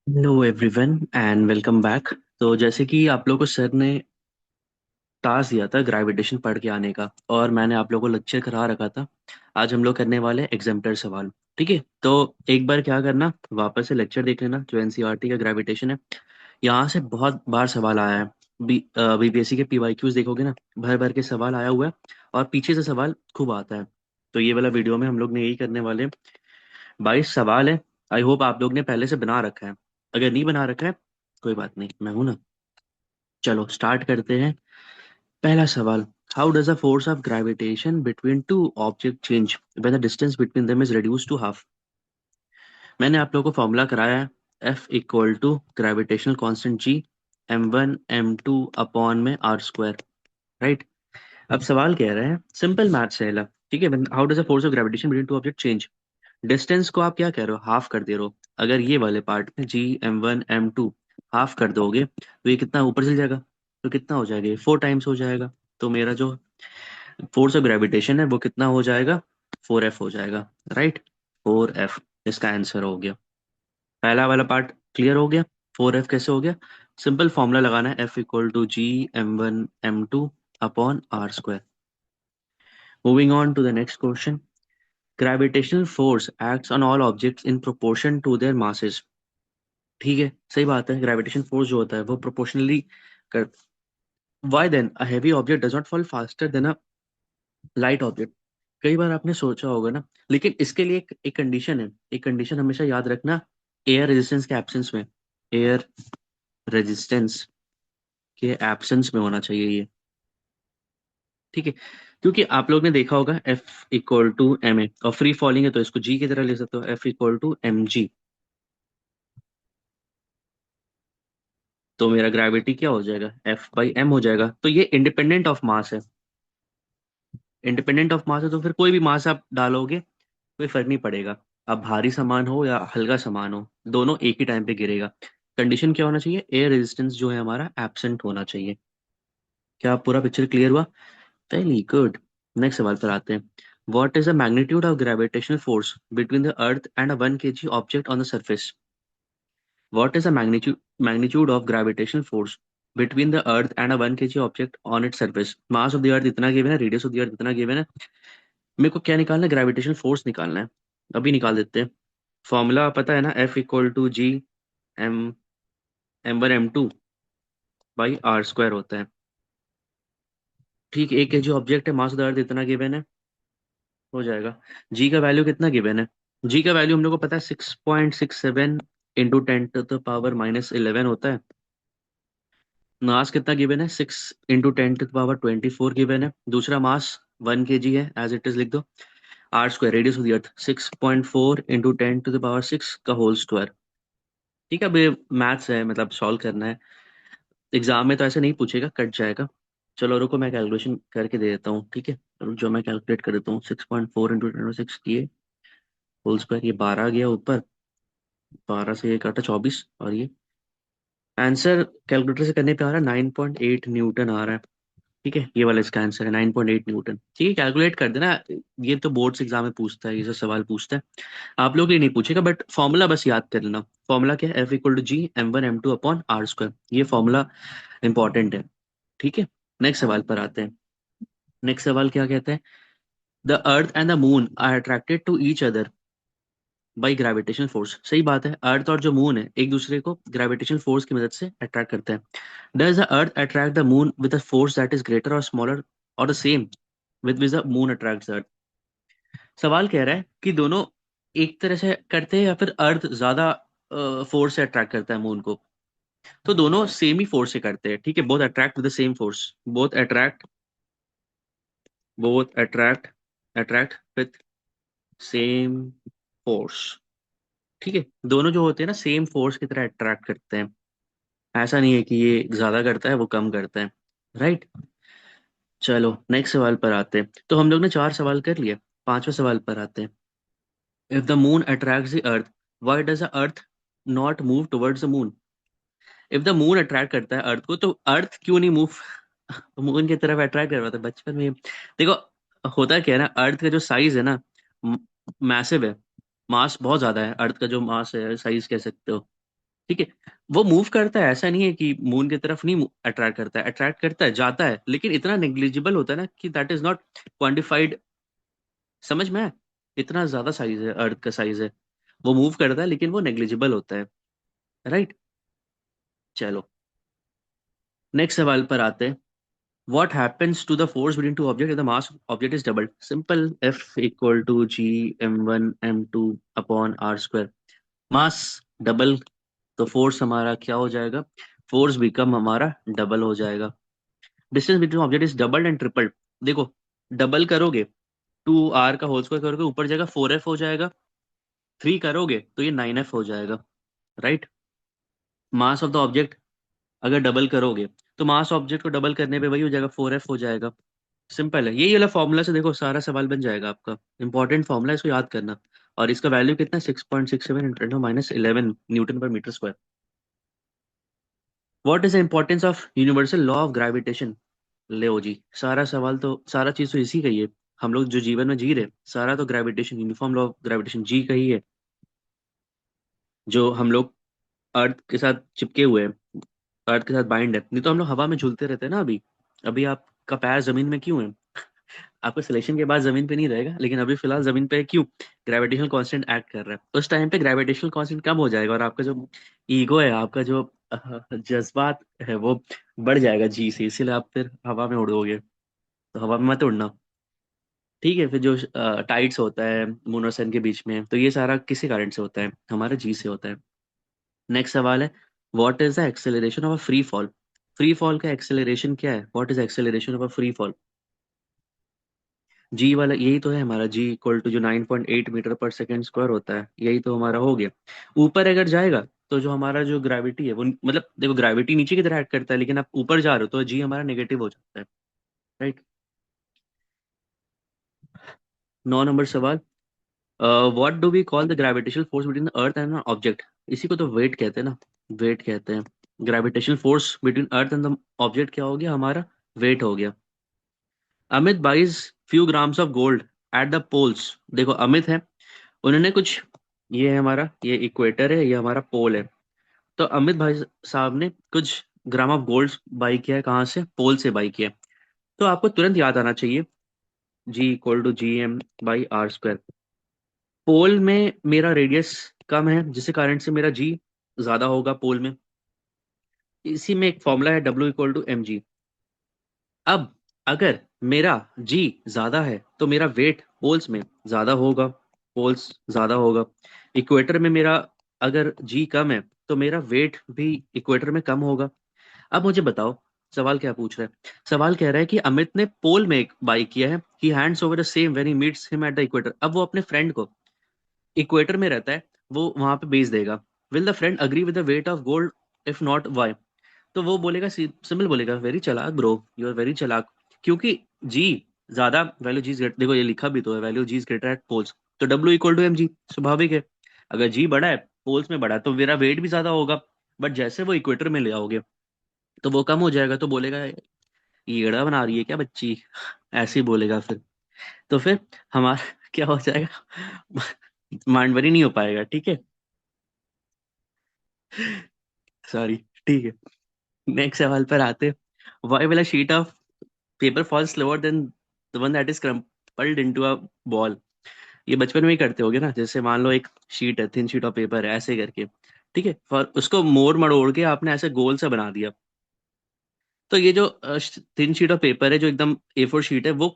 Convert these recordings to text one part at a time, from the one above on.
Hello everyone and welcome back. तो जैसे कि आप लोगों को सर ने टास्क दिया था ग्रेविटेशन पढ़ के आने का, और मैंने आप लोगों को लेक्चर करा रखा था। आज हम लोग करने वाले हैं एग्जाम्पलर सवाल। ठीक है, तो एक बार क्या करना, वापस से लेक्चर देख लेना जो एनसीईआरटी का ग्रेविटेशन है। यहाँ से बहुत बार सवाल आया है। बीपीएससी के पीवाईक्यूज देखोगे ना, भर भर के सवाल आया हुआ है, और पीछे से सवाल खूब आता है। तो ये वाला वीडियो में हम लोग ने यही करने वाले हैं। 22 सवाल है। आई होप आप लोग ने पहले से बना रखा है। अगर नहीं बना रखा है, कोई बात नहीं, मैं हूं ना। चलो स्टार्ट करते हैं। पहला सवाल, how does the force of gravitation between two object change when the distance between them is reduce to half. मैंने आप लोगों को फॉर्मूला कराया है। F equal to gravitational constant G, m1 m2 upon में आर स्क्वायर। राइट। अब सवाल कह रहे हैं, सिंपल मैथ्स है। ठीक है, how does the force of gravitation between two object change. Distance को आप क्या कह रहे हो, हाफ कर दे रहे हो। अगर ये वाले पार्ट में g m1 m2 हाफ कर दोगे तो ये कितना ऊपर चल जाएगा। तो कितना हो जाएगा, ये 4 टाइम्स हो जाएगा। तो मेरा जो फोर्स ऑफ ग्रेविटेशन है वो कितना हो जाएगा, 4f हो जाएगा। राइट, 4f इसका आंसर हो गया। पहला वाला पार्ट क्लियर हो गया। 4f कैसे हो गया, सिंपल फॉर्मूला लगाना है, F equal to g m1 m2 upon R square. Moving on to the next question, gravitational force acts on all objects in proportion to their masses। ठीक है, सही बात है, ग्रेविटेशन फोर्स जो होता है वो प्रोपोर्शनली कर। Why then a heavy object does not fall faster than a light object. कई बार आपने सोचा होगा ना, लेकिन इसके लिए एक कंडीशन है। एक कंडीशन हमेशा याद रखना, एयर रेजिस्टेंस के एब्सेंस में। एयर रेजिस्टेंस के एब्सेंस में होना चाहिए ये। ठीक है, क्योंकि आप लोग ने देखा होगा F equal to M A, और फ्री फॉलिंग है तो इसको जी की तरह ले सकते हो, F equal to M G. तो मेरा ग्रेविटी क्या हो जाएगा, एफ बाई एम हो जाएगा। तो ये इंडिपेंडेंट ऑफ मास है। इंडिपेंडेंट ऑफ मास है तो फिर कोई भी मास आप डालोगे कोई फर्क नहीं पड़ेगा। अब भारी सामान हो या हल्का सामान हो, दोनों एक ही टाइम पे गिरेगा। कंडीशन क्या होना चाहिए, एयर रेजिस्टेंस जो है हमारा एब्सेंट होना चाहिए। क्या पूरा पिक्चर क्लियर हुआ, वेरी गुड। नेक्स्ट सवाल पर आते हैं। What is the magnitude of gravitational force between the earth and a 1 kg object on the surface। What is the magnitude of gravitational force between the Earth and a 1 kg object on its surface? Mass of the Earth इतना given है, radius of the अर्थ इतना given है। मेरे को क्या निकालना है, gravitational force निकालना है। अभी निकाल देते हैं। फॉर्मूला पता है ना, F equal to G M m1 m2 by R square होता है। ठीक, 1 kg ऑब्जेक्ट है, मास ऑफ द अर्थ इतना गिवन है, हो जाएगा। जी का वैल्यू कितना गिवन है, जी का वैल्यू हम लोग को पता है 6.67 इंटू 10 to the power -11 होता है। मास कितना गिवन है, 6 × 10 to the power 24 गिवन है। दूसरा मास 1 kg है, एज इट इज लिख दो। R square, radius of the earth 6.4 × 10 to the power 6 का होल स्क्वायर। ठीक है, अब ये मैथ्स है, मतलब सॉल्व करना है। एग्जाम में तो ऐसे नहीं पूछेगा, कट जाएगा। चलो रुको, मैं कैलकुलेशन करके दे देता हूँ। ठीक है, रुक जो मैं कैलकुलेट कर देता हूँ। 6.4 × 10 to the 6 किए होल स्क्वायर, ये 12 आ गया ऊपर। 12 से ये काटा 24, और ये आंसर कैलकुलेटर से करने पे आ रहा है 9.8 न्यूटन आ रहा है। ठीक है, ये वाला इसका आंसर है 9.8 न्यूटन। ठीक है, कैलकुलेट कर देना। ये तो बोर्ड्स एग्जाम में पूछता है, ये सब सवाल पूछता है। आप लोग ये नहीं पूछेगा, बट फॉर्मूला बस याद कर लेना। फॉर्मूला क्या है, F equal to G m1 m2 upon R square. ये फॉर्मूला इंपॉर्टेंट है। ठीक है, नेक्स्ट सवाल पर आते हैं। नेक्स्ट सवाल क्या कहते हैं, the earth and the moon are attracted to each other by gravitational force. सही बात है, अर्थ और जो मून है एक दूसरे को ग्रेविटेशनल फोर्स की मदद से अट्रैक्ट करते हैं। Does the earth attract the moon with a force that is greater और स्मॉलर, और the same with which the moon attracts earth. सवाल कह रहा है कि दोनों एक तरह से करते हैं, या फिर अर्थ ज्यादा फोर्स से अट्रैक्ट करता है मून को। तो दोनों सेम ही फोर्स से करते हैं। ठीक है, both attract with the same force. Both attract attract with same force. ठीक है, दोनों जो होते हैं ना सेम फोर्स की तरह अट्रैक्ट करते हैं। ऐसा नहीं है कि ये ज्यादा करता है वो कम करता है। राइट। चलो नेक्स्ट सवाल पर आते हैं। तो हम लोग ने 4 सवाल कर लिए, पांचवें सवाल पर आते हैं। If the moon attracts the earth, why does the earth not move towards the moon. If the moon attract करता है अर्थ को, तो अर्थ क्यों नहीं मूव मून की तरफ अट्रैक्ट कर रहा था बचपन में। देखो, होता क्या है ना, अर्थ का जो साइज है ना, मैसिव है। मास बहुत ज्यादा है, अर्थ का जो मास है, साइज कह सकते हो। ठीक है। वो मूव करता है, ऐसा नहीं है कि मून की तरफ नहीं अट्रैक्ट करता है, अट्रैक्ट करता है, जाता है, लेकिन इतना नेग्लिजिबल होता है ना कि दैट इज नॉट क्वान्टिफाइड। समझ में आया? इतना ज्यादा साइज है, अर्थ का साइज है। वो मूव करता है लेकिन वो नेग्लिजिबल होता है। राइट। चलो, नेक्स्ट सवाल पर आते हैं। What happens to the force between two objects if the mass of object is doubled? Simple, F equal to G m1 m2 upon r square. Mass double, तो फोर्स हमारा क्या हो जाएगा? फोर्स बिकम हमारा डबल हो जाएगा। Distance between object is double and triple. देखो, double करोगे, 2r का होल स्क्वायर करोगे, ऊपर जाएगा 4f हो जाएगा। 3 करोगे तो ये 9f हो जाएगा। Right. Mass of the object अगर डबल करोगे तो मास ऑब्जेक्ट को डबल करने पे वही हो जाएगा, 4f हो जाएगा। सिंपल है, यही वाला फॉर्मूला से देखो सारा सवाल बन जाएगा आपका। इंपॉर्टेंट फॉर्मूला है, इसको याद करना। और इसका वैल्यू कितना? 6.67 × 10⁻11 newton per metre square. What is the importance of universal law of gravitation? ले जी, सारा सवाल तो, सारा चीज तो इसी का ही है। हम लोग जो जीवन में जी रहे, सारा तो gravitation, uniform law of gravitation G का ही है। जो हम लोग अर्थ के साथ चिपके हुए हैं, अर्थ के साथ बाइंड है, नहीं तो हम लोग हवा में झूलते रहते हैं ना अभी। अभी आपका पैर जमीन में क्यों है? आपका सिलेक्शन के बाद जमीन पे नहीं रहेगा, लेकिन अभी फिलहाल जमीन पे है, क्यों? ग्रेविटेशनल कांस्टेंट एक्ट कर रहा है। उस टाइम पे ग्रेविटेशनल कांस्टेंट कम हो जाएगा और आपका जो ईगो है, आपका जो जज्बात है, वो बढ़ जाएगा जी से, इसीलिए आप फिर हवा में उड़ोगे। तो हवा में मत उड़ना। ठीक है। फिर जो टाइड्स होता है मून और सन के बीच में, तो ये सारा किसी कारण से होता है? हमारे जी से होता है। नेक्स्ट सवाल है, what is the acceleration of a free fall? Free fall का एक्सेलरेशन क्या है? What is acceleration of a free fall? G वाला यही तो है हमारा, जी इक्वल टू जो 9.8 मीटर पर सेकेंड स्क्वायर होता है, यही तो हमारा हो गया। ऊपर अगर जाएगा तो जो हमारा जो ग्रेविटी है वो, मतलब देखो ग्रेविटी नीचे की तरह एक्ट करता है, लेकिन आप ऊपर जा रहे हो तो जी हमारा नेगेटिव हो जाता है। राइट। 9 नंबर सवाल, what do we call the gravitational force between the earth and object? इसी को तो वेट कहते हैं ना, वेट कहते हैं। Gravitational force between earth and the object क्या हो गया हमारा? वेट हो गया। Amit buys few grams of gold at the poles. देखो अमित है, उन्होंने कुछ, ये है हमारा, ये इक्वेटर है, ये हमारा पोल है। तो अमित भाई साहब ने कुछ ग्राम ऑफ गोल्ड बाई किया है, कहाँ से? पोल से बाई किया है। तो आपको तुरंत याद आना चाहिए, जी इक्वल टू Gm/r²। पोल में मेरा रेडियस कम है, जिसके कारण से मेरा जी ज्यादा होगा पोल में। इसी में एक फॉर्मूला है, W = mg। अब अगर मेरा जी ज्यादा है तो मेरा वेट पोल्स में ज्यादा होगा, पोल्स ज्यादा होगा। इक्वेटर में मेरा अगर जी कम है तो मेरा वेट भी इक्वेटर में कम होगा। अब मुझे बताओ, सवाल क्या पूछ रहा है? सवाल कह रहा है कि अमित ने पोल में एक बाई किया है, he hands over the same when he meets him at the equator. अब वो अपने फ्रेंड को, इक्वेटर में रहता है, वो वहां पे बेच देगा। Will the friend agree with the weight of gold? If not, why? तो वो बोलेगा, सिंपल बोलेगा, वेरी चालाक ब्रो, यू आर वेरी चालाक। क्योंकि जी ज्यादा, वैल्यू जी ग्रेट, देखो ये लिखा भी तो है, value G greater at poles. तो W = mg, स्वाभाविक है। अगर जी बड़ा है, पोल्स में बड़ा है, तो मेरा वेट भी ज्यादा होगा। बट जैसे वो इक्वेटर में ले आओगे तो वो कम हो जाएगा, तो बोलेगा ईगड़ा बना रही है क्या बच्ची, ऐसे ही बोलेगा फिर। तो फिर हमारा क्या हो जाएगा? मांडवरी नहीं हो पाएगा। ठीक है, सॉरी। ठीक है, नेक्स्ट सवाल पर आते। Why will a sheet of paper fall slower then the one that is crumpled into a ball? ये बचपन में ही करते होगे ना, जैसे मान लो एक शीट है, थिन शीट ऑफ पेपर है, ऐसे करके, ठीक है, और उसको मोड़ मड़ोड़ के आपने ऐसे गोल सा बना दिया। तो ये जो थिन शीट ऑफ पेपर है, जो एकदम A4 शीट है, वो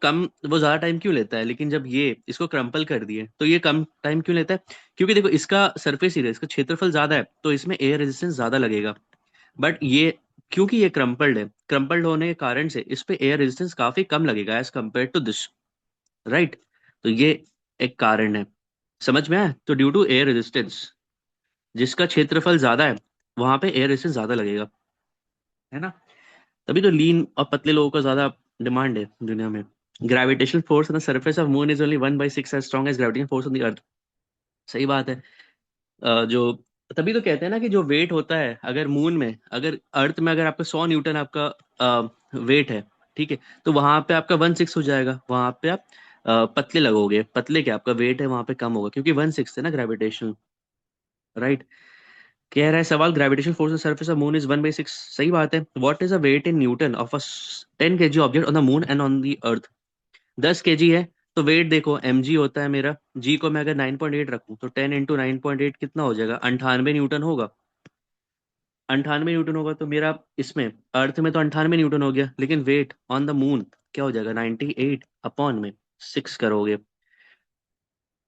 ज्यादा टाइम क्यों लेता है? लेकिन जब ये इसको क्रम्पल कर दिए तो ये कम टाइम क्यों लेता है? क्योंकि देखो इसका सरफेस एरिया, इसका क्षेत्रफल ज्यादा है, तो इसमें एयर रेजिस्टेंस ज्यादा लगेगा। बट ये, क्योंकि ये क्रम्पल्ड है, क्रम्पल्ड होने के कारण से इस पे एयर रेजिस्टेंस काफी कम लगेगा as compare to this. Right. तो ये एक कारण है। समझ में आया? तो ड्यू टू एयर रेजिस्टेंस, जिसका क्षेत्रफल ज्यादा है वहां पे एयर रेजिस्टेंस ज्यादा लगेगा, है ना? तभी तो लीन और पतले लोगों का ज्यादा डिमांड है दुनिया में। Gravitational force on the surface of moon is only 1/6 as strong as gravitational force on the earth. सही बात है। जो, तभी तो कहते हैं ना कि जो वेट होता है, अगर मून में, अगर अर्थ में अगर आपका 100 न्यूटन आपका वेट है, ठीक है, तो वहां पे आपका 1/6 हो जाएगा, वहां पे आप पतले लगोगे। पतले क्या, आपका वेट है वहां पे कम होगा, क्योंकि 1/6 है ना ग्रेविटेशनल। राइट। कह रहा है सवाल, gravitation force on surface of moon is 1/6। सही बात है। What is the weight in newton of a 10 kg object on the moon and on the earth? 10 kg है, तो वेट देखो mg होता है मेरा। g को मैं अगर 9.8 रखूं तो 10 × 9.8 कितना हो जाएगा? 98 न्यूटन होगा। 98 न्यूटन होगा तो मेरा इसमें अर्थ में तो 98 न्यूटन हो गया, लेकिन वेट ऑन द मून क्या हो जाएगा? 98 अपॉन में 6 करोगे।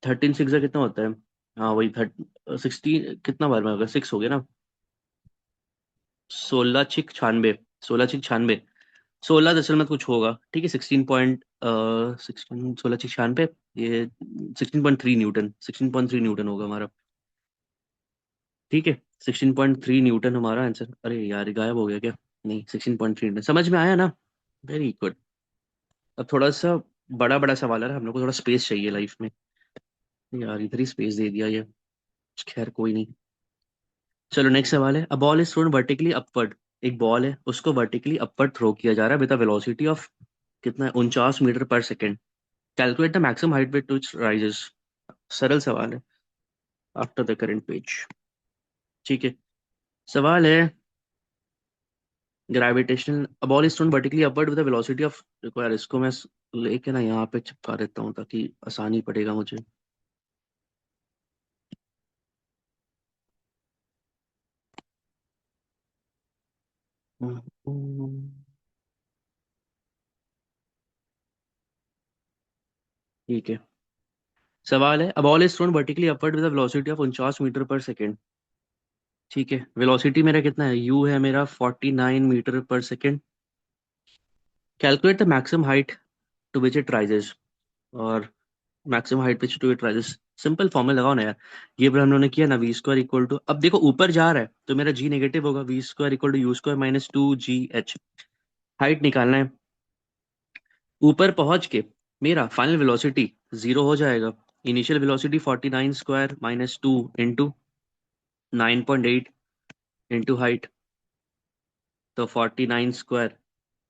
13 6 कितना होता है? हाँ वही 16 कितना बार में होगा? 6 हो गया ना। 16 6 96। 16 6 96। 16 में कुछ होगा, ठीक है। 16 16 ये 16.3 न्यूटन, 16.3 न्यूटन होगा हमारा। ठीक है, 16.3 न्यूटन हमारा आंसर। अरे यार ये गायब हो गया क्या? नहीं, 16.3 समझ में आया ना। Very good. अब थोड़ा सा बड़ा बड़ा सवाल है ना, हम लोग को थोड़ा स्पेस चाहिए लाइफ में। यार इधर ही स्पेस दे दिया ये। खैर कोई नहीं। चलो नेक्स्ट सवाल है, a ball is thrown vertically upward. एक बॉल है, उसको वर्टिकली अपवर्ड थ्रो किया जा रहा है विद अ वेलोसिटी ऑफ कितना है? 49 metre per second. Calculate the maximum height with which rises. सरल सवाल है। After the current page. ठीक है। सवाल है, gravitational a ball is thrown vertically upward with a velocity of. देखो यार इसको मैं लेके ना यहाँ पे चिपका देता हूँ ताकि आसानी पड़ेगा मुझे। ठीक है। सवाल है, a ball is thrown vertically upward with a velocity of 49 metre per second. ठीक है, वेलोसिटी मेरा कितना है? यू है मेरा 49 metre per second. Calculate the maximum height to which it rises. और maximum height which to it rises, simple formula लगाओ ना यार। ये पर हम लोगों ने किया ना, v² इक्वल टू, अब देखो ऊपर जा रहा है तो मेरा g नेगेटिव होगा। v² equal to u² - 2gh। Height निकालना है। ऊपर पहुंच के मेरा फाइनल वेलोसिटी जीरो हो जाएगा। Initial velocity 49² - 2 into 9.8 into height, तो 49 स्क्वायर।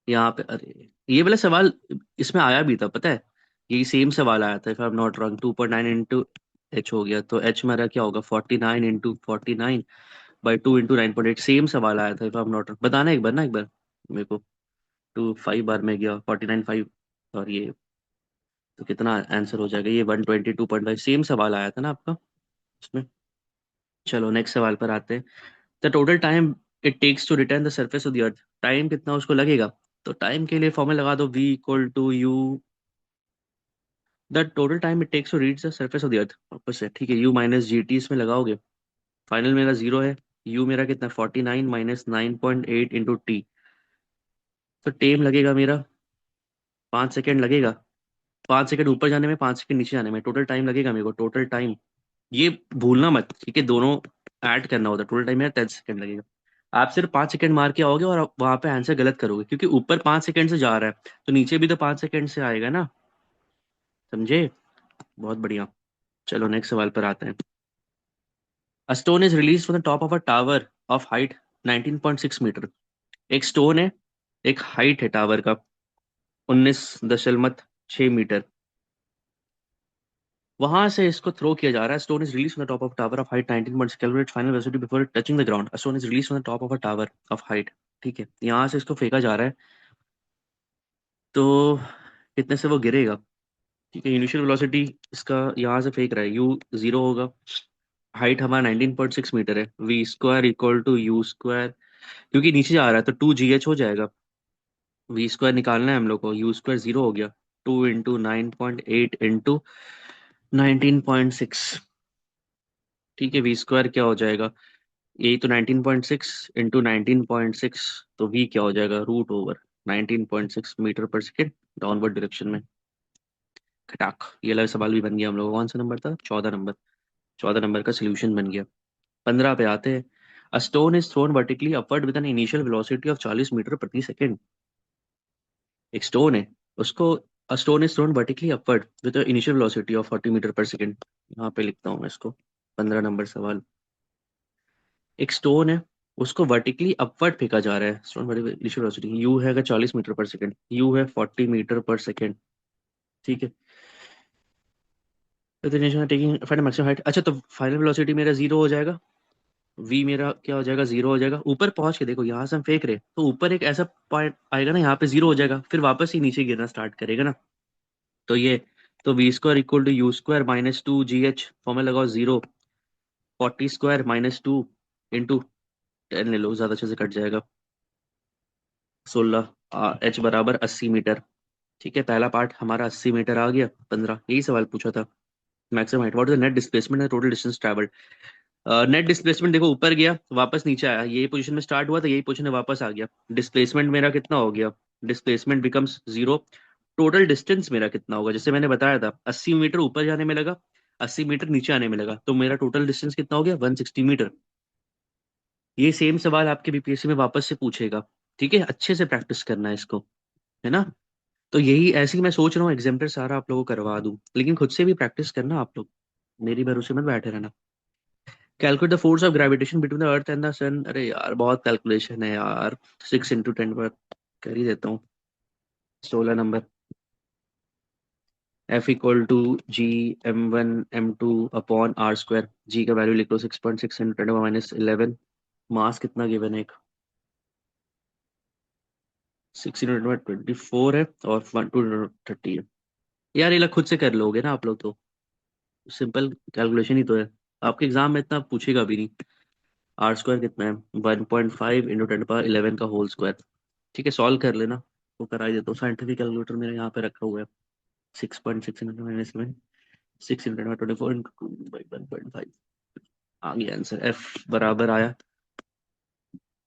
यहाँ पे अरे ये वाला सवाल इसमें आया भी था पता है। यही सेम सवाल आया था, if I am not wrong. 2.9 into H हो गया, तो एच मेरा क्या होगा? 49 इंटू 49 बाई 2 इंटू 9.8। सेम सवाल आया था, if I am not wrong. बताना एक बार ना, एक बार मेरे को। 5 बार में गया 49 5। और ये तो कितना आंसर हो जाएगा? ये 122.5। सेम सवाल आया था ना आपका उसमें। चलो नेक्स्ट सवाल पर आते हैं। The total time it takes to return the surface of the earth. Time कितना उसको लगेगा? तो टाइम के लिए फॉर्मूला लगा दो, v=u। The total time it takes to reach the surface of the earth वापस से, ठीक है। u माइनस जी टी इसमें लगाओगे, फाइनल मेरा जीरो है। u मेरा कितना? 49 - 9.8 इंटू टी। तो टाइम लगेगा मेरा 5 सेकेंड लगेगा। 5 सेकेंड ऊपर जाने में, 5 सेकेंड नीचे जाने में, टोटल टाइम लगेगा मेरे को। टोटल टाइम ये भूलना मत, ठीक है। दोनों ऐड करना होता है। टोटल टाइम मेरा 10 सेकेंड लगेगा। आप सिर्फ 5 सेकेंड मार के आओगे और वहां पे आंसर गलत करोगे, क्योंकि ऊपर 5 सेकेंड से जा रहा है तो नीचे भी तो 5 सेकेंड से आएगा ना। समझे? बहुत बढ़िया। चलो नेक्स्ट सवाल पर आते हैं। A stone is release from the top of a tower of height 19.6 meter. एक स्टोन है, एक हाइट है टावर का 19.6 मीटर। वहां से इसको थ्रो किया जा रहा है। Stone is release from the top of tower of height 19. Calculate final velocity before touching the ground. Stone is release from the top of a tower of height. ठीक है, यहाँ से इसको फेंका जा रहा है, तो कितने से वो गिरेगा? ठीक है, इनिशियल वेलोसिटी इसका यहाँ से फेंक रहा है, यू जीरो होगा। हाइट हमारा 19.6 मीटर है। v² equal to u²। क्योंकि नीचे जा रहा है तो 2gh हो जाएगा। v² निकालना है हम लोग को, u² जीरो हो गया। 2 इंटू 9.8 इंटू 19.6। ठीक है, v² क्या हो जाएगा? यही तो 19.6 इंटू 19.6। तो v क्या हो जाएगा? Root over 19.6 metre per second downward direction में। खटाक, ये वाला सवाल भी बन गया हम लोग का। कौन सा नंबर था? 14 नंबर। 14 नंबर का सोल्यूशन बन गया। 15 पे आते हैं। A stone is thrown vertically upward with an initial velocity of 40 meter प्रति सेकेंड। एक स्टोन है, उसको a stone is thrown vertically upward with initial velocity of 40 meter per second. यहाँ पे लिखता हूँ मैं इसको। 15 नंबर सवाल। एक स्टोन है, उसको वर्टिकली अपवर्ड फेंका जा रहा है। Stone vertical initial velocity you है 40 मीटर पर सेकेंड, यू है 40 मीटर पर सेकेंड। ठीक है। Taking final maximum height. अच्छा, तो फाइनल वेलोसिटी मेरा जीरो हो जाएगा। वी मेरा क्या हो जाएगा, जीरो हो जाएगा। ऊपर पहुंच के देखो, यहाँ से हम फेंक रहे हैं तो ऊपर एक ऐसा पॉइंट आएगा ना, यहाँ पे जीरो हो जाएगा, फिर वापस ही नीचे गिरना स्टार्ट करेगा ना। तो ये, तो V square equal to U square minus two G H, formula लगाओ zero, 40 square minus two into 10 ले लो, ज्यादा अच्छे से कट जाएगा, 16, एच बराबर 80 मीटर। ठीक है, पहला पार्ट हमारा 80 मीटर आ गया। 15, यही सवाल पूछा था। Maximum height, what is the net displacement and total distance travelled. Net displacement देखो, ऊपर गया वापस नीचे आया, यही पोजीशन में स्टार्ट हुआ था, यही पोजीशन में वापस आ गया। डिस्प्लेसमेंट मेरा कितना हो गया, displacement becomes zero. Total distance मेरा कितना होगा, जैसे मैंने बताया था 80 मीटर ऊपर जाने में लगा, 80 मीटर नीचे आने में लगा, तो मेरा टोटल डिस्टेंस कितना हो गया, 160 मीटर। ये सेम सवाल आपके बीपीएससी में वापस से पूछेगा। ठीक है, अच्छे से प्रैक्टिस करना है इसको, है ना। तो यही ऐसे ही मैं सोच रहा हूँ एग्जाम्पल सारा आप लोगों को करवा दूं, लेकिन खुद से भी प्रैक्टिस करना आप लोग, मेरी भरोसे मत बैठे रहना। Calculate the force of gravitation between the earth and the sun. अरे यार बहुत कैलकुलेशन है यार, 6 × 10 पर कर ही देता हूँ। 16 number. F equal to G m1 m2 upon R square. G का वैल्यू लिख लो, 6.6 × 10⁻11। मास कितना गिवन है, एक 16 × 24 है, और 1 2 30 है। यार ये लोग खुद से कर लोगे ना आप लोग तो, सिंपल कैलकुलेशन ही तो है। आपके एग्जाम में इतना पूछेगा भी नहीं। आर स्क्वायर कितना है, 1.5 × 10⁻11 का होल स्क्वायर। ठीक है, सॉल्व कर लेना, वो करा ही देता हूँ। साइंटिफिक कैलकुलेटर मेरे यहाँ पे रखा हुआ है। 6.6 × 10⁻11, 6 × 10⁻24 × 1.5। आ गया आंसर, एफ बराबर आया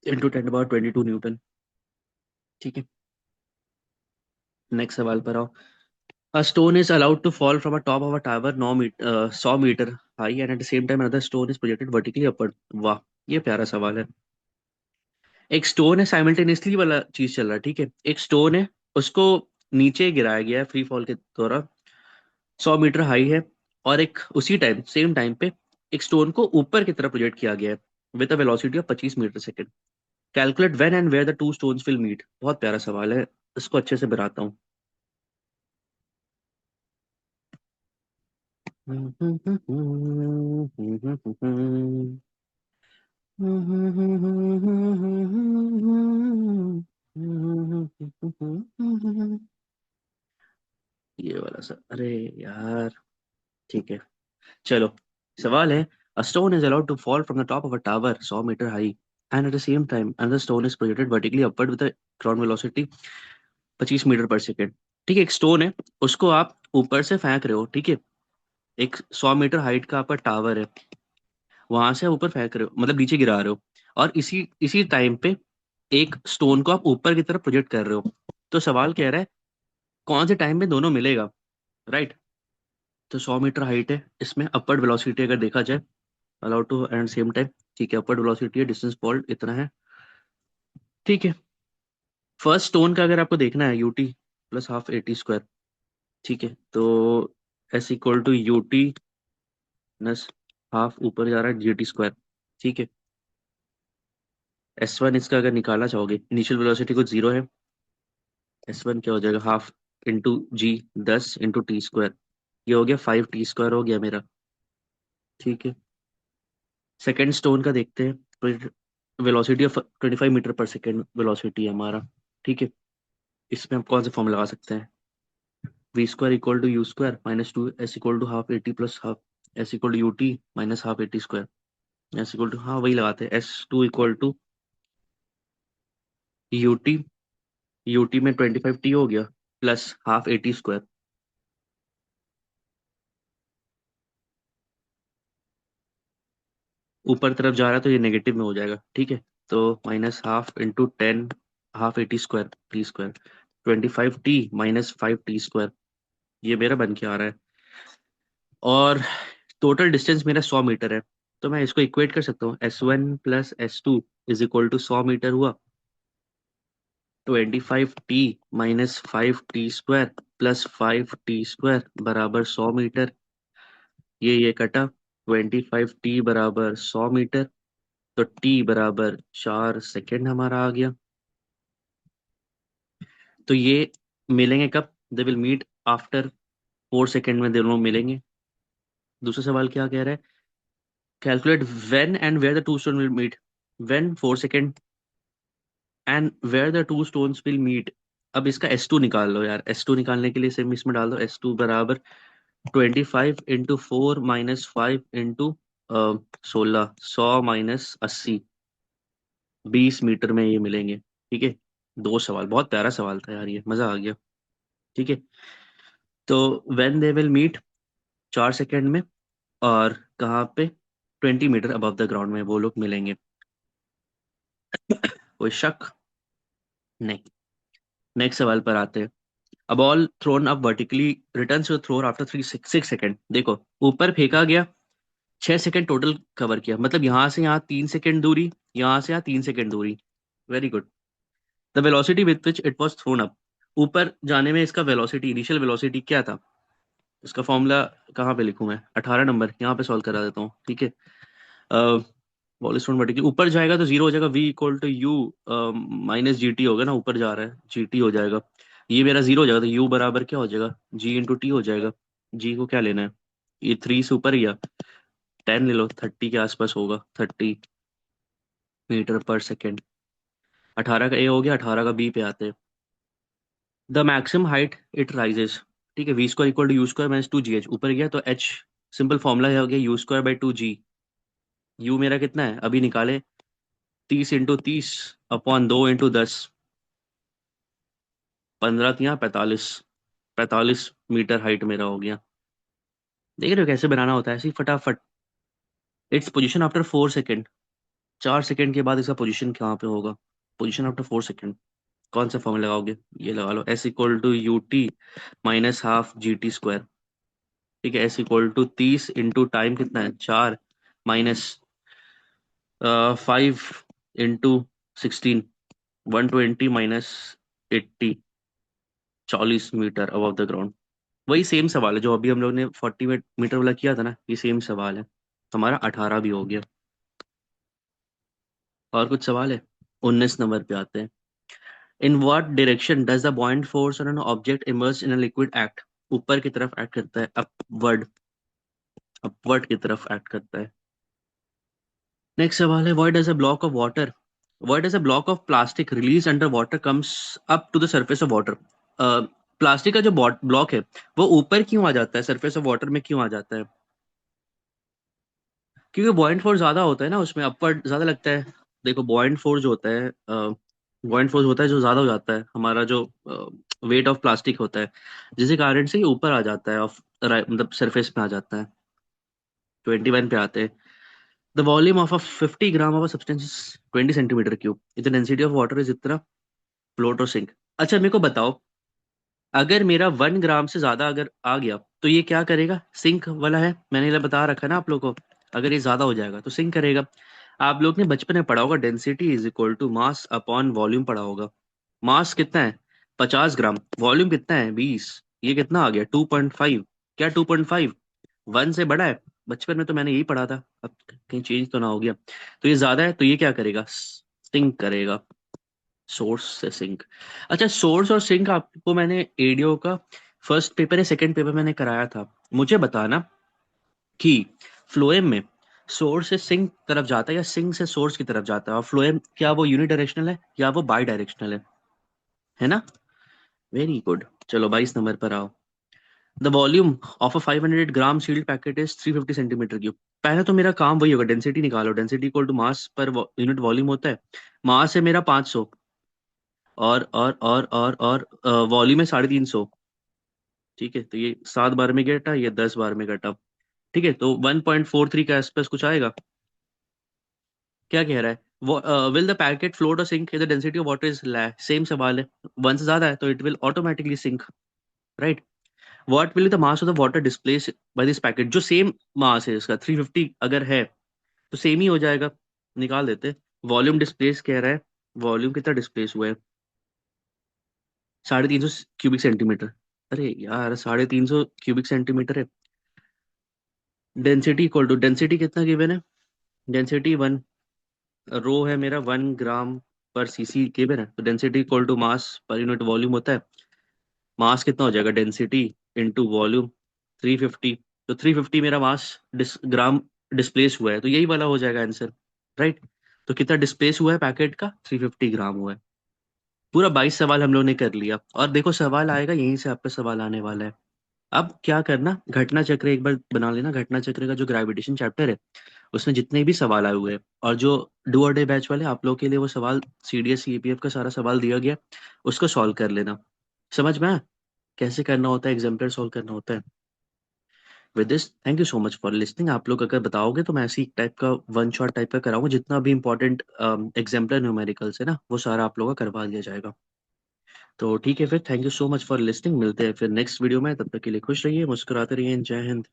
× 10⁻22 न्यूटन। ठीक है, नेक्स्ट सवाल पर आओ। A stone is allowed to fall from a top of a tower 100 meter high and at the same time another stone is projected vertically upward। वाह, ये प्यारा सवाल है। एक स्टोन है, साइमल्टेनियसली वाला चीज चल रहा है। ठीक है, एक स्टोन है, उसको नीचे गिराया गया है फ्री फॉल के दौरान, 100 मीटर हाई है, और एक उसी टाइम सेम टाइम पे एक स्टोन को ऊपर की तरफ प्रोजेक्ट किया गया है with a velocity of 25 meter second. Calculate when and where the two stones will meet. बहुत प्यारा सवाल है, इसको अच्छे से बनाता हूँ। ये वाला सर, अरे यार, ठीक है, चलो। सवाल है, a stone is allowed to fall from the top of a tower 100 meter high and at the same time another stone is projected vertically upward with a ground velocity 25 metre per second. ठीक है, एक stone है, उसको आप ऊपर से फेंक रहे हो। ठीक है, एक 100 मीटर हाइट का आपका टावर है, वहां से आप ऊपर फेंक रहे हो, मतलब नीचे गिरा रहे हो, और इसी इसी टाइम पे एक स्टोन को आप ऊपर की तरफ प्रोजेक्ट कर रहे हो। तो सवाल कह रहा है कौन से टाइम में दोनों मिलेगा, राइट। तो 100 मीटर हाइट है, इसमें अपवर्ड वेलोसिटी अगर देखा जाए, allowed to and same time. ठीक है, अपवर्ड वेलोसिटी है, डिस्टेंस फॉल्ट इतना है। ठीक है, फर्स्ट स्टोन का अगर आपको देखना है, ut plus half at square. ठीक है, तो s equal to ut plus half ऊपर जा रहा है जी टी स्क्वायर। ठीक है, एस वन इसका अगर निकालना चाहोगे, इनिशियल वेलोसिटी कुछ जीरो है, एस वन क्या हो जाएगा, हाफ इंटू जी, 10 × t²। ये हो गया 5 t² हो गया मेरा। ठीक है, सेकेंड स्टोन का देखते हैं। Velocity of 25 metre per second velocity है हमारा। ठीक है, इसमें हम कौन सा फॉर्म लगा सकते हैं, v² = u² - 2 s = half eighty plus half s = ut -half at square हाँ वही लगाते हैं, s2 = ut में 25t हो गया प्लस हाफ एटी स्क्वायर। ऊपर तरफ जा रहा है तो ये नेगेटिव में हो जाएगा। ठीक है, तो -½ × 10 half at square t², 25t - 5t²। ये मेरा बन के आ रहा है, और टोटल डिस्टेंस मेरा 100 मीटर है। तो मैं इसको इक्वेट कर सकता हूँ, s1 + s2 = 100 मीटर हुआ, 25t - 5t² +5t² बराबर 100 मीटर। ये कटा, 25t बराबर 100 मीटर, तो t बराबर 4 सेकेंड हमारा आ गया। तो ये मिलेंगे कब, they will meet after 4 second में दोनों मिलेंगे। दूसरा सवाल क्या कह रहा है, calculate when and where the two stone will meet. When 4 second and where the two stones will meet. अब इसका S2 निकाल लो यार। S2 निकालने के लिए सेम इसमें डाल दो। S2 बराबर 25 × 4 - 5 × 16, 100 - 80, 20 मीटर में ये मिलेंगे। ठीक है। दो सवाल, बहुत प्यारा सवाल था यार, ये मजा आ गया। ठीक है। तो when they will meet 4 second में, और कहाँ पे? 20 मीटर अबव द ग्राउंड में वो लोग मिलेंगे। कोई शक? नहीं। नेक्स्ट सवाल पर आते हैं। A ball thrown up vertically returns to the thrower after 6 second. देखो, ऊपर फेंका गया, 6 सेकेंड टोटल कवर किया, मतलब यहाँ से यहाँ 3 सेकेंड दूरी, यहाँ से यहाँ 3 सेकेंड दूरी। Very good. The velocity with which it was throne up. ऊपर जाने में इसका वेलोसिटी, इनिशियल वेलोसिटी क्या था? इसका फॉर्मूला कहाँ पे लिखूं मैं? 18 नंबर यहाँ पे सॉल्व करा देता हूँ। ठीक है। बॉल स्टोन वर्टिकली ऊपर जाएगा तो जीरो हो जाएगा। V = U -GT होगा ना, ऊपर जा रहा है, GT हो जाएगा। ये मेरा जीरो हो जाएगा, तो U बराबर क्या हो जाएगा? G × T हो जाएगा। G को क्या लेना है? ये 3 से ऊपर, या 10 ले लो, 30 के आसपास होगा, 30 मीटर पर सेकेंड। 18 का A हो गया, 18 का B पे आते हैं। The maximum height it rises. ठीक है। V² = U² - 2GH। ऊपर गया तो H, सिंपल फॉर्मूला हो गया U² / 2G। U मेरा कितना है अभी निकाले? 30 × 30/2 × 10, 15 × 45, 45 मीटर हाइट मेरा हो गया। देख रहे हो कैसे बनाना होता है, ऐसे ही फटाफट। Its position after 4 second. 4 second के बाद इसका पोजीशन कहाँ पे होगा? Position after 4 second. कौन सा फॉर्मूला लगाओगे? ये लगा लो, S = UT -12 GT²। ठीक है। S = 30 × टाइम कितना है? 4 -5 × 16, 120 - 40 मीटर अबव द ग्राउंड। वही सेम सवाल है जो अभी हम लोग ने 40 मीटर वाला किया था ना, ये सेम सवाल है। हमारा 18 भी हो गया। और कुछ सवाल है? 19 नंबर पे आते हैं। In what direction does the बॉइंट force on an object emerge in a liquid act. ऊपर की तरफ एक्ट करता है, अपवर्ड। अपवर्ड की तरफ एक्ट करता है। नेक्स्ट सवाल है, why does a block of water, why does a block of plastic release under water comes up to the surface of water. Plastic का जो ब्लॉक है वो ऊपर क्यों आ जाता है, सरफेस ऑफ वाटर में क्यों आ जाता है? क्योंकि बॉइंट फोर्स ज्यादा होता है ना, उसमें अपवर्ड ज्यादा लगता है। देखो, बॉइंट फोर्स जो होता है, बॉइंट फोर्स होता है जो ज्यादा हो जाता है, हमारा जो वेट ऑफ प्लास्टिक होता है, जिसके कारण से ये ऊपर आ जाता है, ऑफ मतलब सरफेस पे आ जाता है। 21 पे आते हैं। The volume of a 50 gram of a substance 20 centimetre cube, इतना डेंसिटी ऑफ वाटर इज इतना, फ्लोट और सिंक। अच्छा मेरे को बताओ, अगर मेरा 1 ग्राम से ज्यादा अगर आ गया तो ये क्या करेगा? सिंक वाला है, मैंने ये बता रखा है ना आप लोग को। अगर ये ज्यादा हो जाएगा तो सिंक करेगा। आप लोग ने बचपन में पढ़ा होगा, density is equal to mass upon volume पढ़ा होगा। मास कितना है? 50 ग्राम। वॉल्यूम कितना है? 20। ये कितना आ गया? 2.5। क्या 2.5 1 से बड़ा है? बचपन में तो मैंने यही पढ़ा था, अब कहीं चेंज तो ना हो गया। तो ये ज्यादा है तो ये क्या करेगा? सिंक करेगा। सोर्स से सिंक। अच्छा, सोर्स और सिंक आपको मैंने एडीओ का फर्स्ट पेपर या सेकंड पेपर मैंने कराया था। मुझे बताना कि फ्लोएम में सोर्स से सिंक तरफ जाता है या सिंक से सोर्स की तरफ जाता है, और फ्लोएम क्या वो यूनिडायरेक्शनल है या वो बाई डायरेक्शनल है ना? Very good. चलो 22 नंबर पर आओ। The volume of a 500 gram sealed packet is 350 centimeter cube. पहले तो मेरा काम वही होगा, डेंसिटी निकालो। Density equal to mass per unit volume होता है। मास है मेरा 500, और वॉल्यूम है 350। ठीक है, तो ये 7 बार में घटा, ये 10 बार में घटा। ठीक है, तो 1.43 के आसपास कुछ आएगा। क्या कह रहा है? विल द पैकेट फ्लोट और sink the density of water is लै, सेम सवाल है। 1 से ज्यादा है तो it will automatically sink, right? What will the mass of the water displace by this packet. जो सेम मास है इसका 350 अगर है तो सेम ही हो जाएगा, निकाल देते। वॉल्यूम डिस्प्लेस कह रहा है, वॉल्यूम कितना डिस्प्लेस हुआ है? 350 क्यूबिक सेंटीमीटर। अरे यार, 350 क्यूबिक सेंटीमीटर है। डेंसिटी इक्वल टू, डेंसिटी कितना गिवन है? डेंसिटी 1, रो है मेरा 1 ग्राम पर सीसी गिवन है, तो density equal to mass per unit volume होता है। मास कितना हो जाएगा? Density into volume 350। तो 350 मेरा मास ग्राम डिस्प्लेस हुआ है, तो यही वाला हो जाएगा आंसर। राइट। तो कितना डिस्प्लेस हुआ है पैकेट का? 350 ग्राम हुआ है। पूरा 22 सवाल हम लोग ने कर लिया, और देखो सवाल आएगा यहीं से, आपका सवाल आने वाला है। अब क्या करना, घटना चक्र एक बार बना लेना। घटना चक्र का जो ग्रेविटेशन चैप्टर है, उसमें जितने भी सवाल आए हुए हैं, और जो डू और डे बैच वाले आप लोग के लिए वो सवाल, सीडीएस सीपीएफ का सारा सवाल दिया गया, उसको सॉल्व कर लेना। समझ में आया कैसे करना होता है, एग्जाम्पलर सॉल्व करना होता है। With this thank you so much for listening. आप लोग अगर बताओगे तो मैं ऐसी टाइप का वन शॉट टाइप का कराऊंगा, जितना भी इंपॉर्टेंट एग्जाम्पलर न्यूमेरिकल्स है ना, वो सारा आप लोगों का करवा दिया जाएगा। तो ठीक है फिर, thank you so much for listening. मिलते हैं फिर नेक्स्ट वीडियो में, तब तक के लिए खुश रहिए, मुस्कुराते रहिए। जय हिंद।